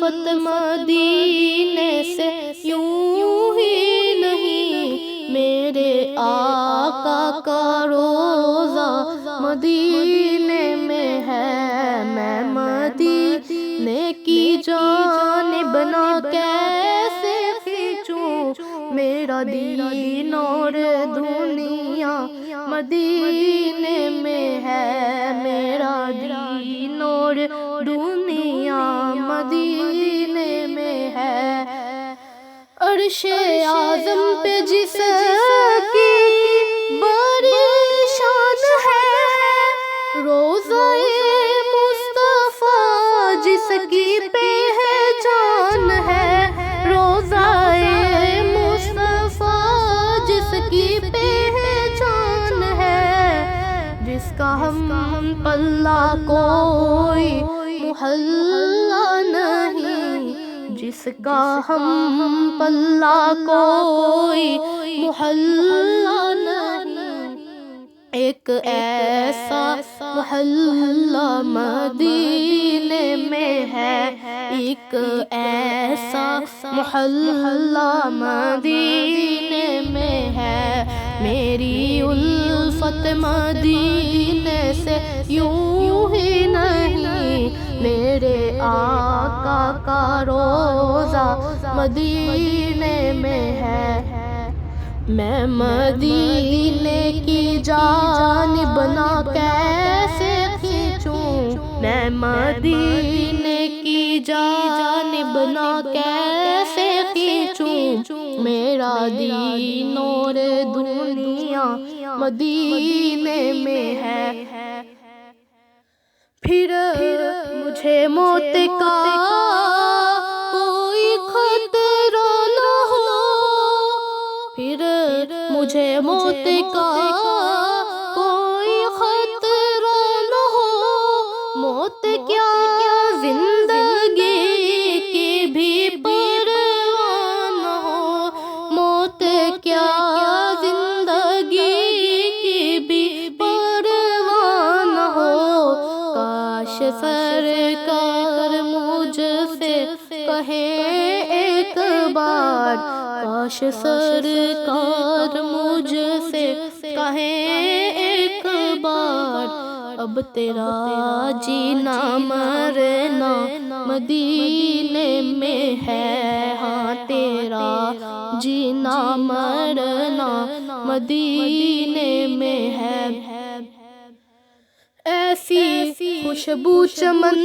الفت مدینے سے یوں ہی نہیں، میرے آقا کا روزہ مدینے میں ہے، میں مدینے کی جانب نہ کیسے کھینچوں، میرا دین اور دنیا مدینے میں ہے، میرا دین اور دنیا مدینے میں ہے۔ عرش اعظم پہ جس کی بڑی شان ہے، روضہ مصطفیٰ جس کی پہچان ہے، روضہ مصطفیٰ جس کی پہچان ہے، جس کا ہم پلہ کوئی محلہ نہیں، جس کا ہم پلہ کوئی محلہ نہیں، ایک ایسا محلہ مدینے میں ہے، ایک ایسا محلہ مدینے میں ہے، میری الفت مدینے سے یوں ہی نہیں، میرے آقا کا روضہ مدینے میں ہے۔ میں مدینے کی جانب نہ کیسے کھینچوں، میں مدینے کی جانب نہ کیسے کھینچوں، میرا دین اور دنیا مدینے میں ہے۔ پھر مجھے موت کا کوئی خطرہ نہ ہو، پھر مجھے موت کا کوئی خطرہ نہ ہو، موت کیا زندگی کی بھی پرواہ نہ ہو، موت کیا زندگی کی بھی پرواہ نہ ہو، کاش سرکار مجھ سے کہیں ایک بار، کاش سرکار مجھ سے کہیں ایک بار، اب تیرا جینا مرنا مدینے میں ہے، ہاں تیرا جینا مرنا مدینے میں ہے۔ ایسی خوشبو چمن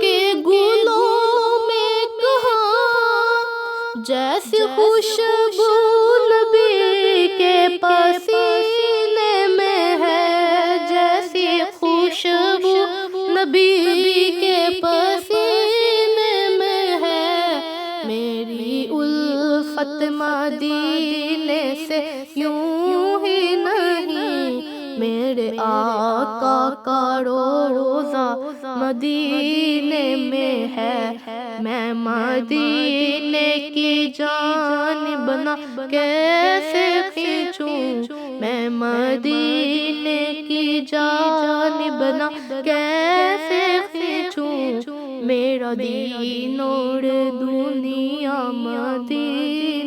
کے گلوں میں کہاں، جیسی خوشبو نبی کے پسینے میں ہے، جیسی خوشبو نبی کے پسینے میں ہے، میری الفت مدینے سے یوں ہی نہیں، میرے آقا کا روضہ مدینے میں ہے، میں مدینے کی جانب نہ کیسے کھینچوں، میں مدینے کی جانب نہ کیسے کھینچوں، میرا دین اور دنیا مدینے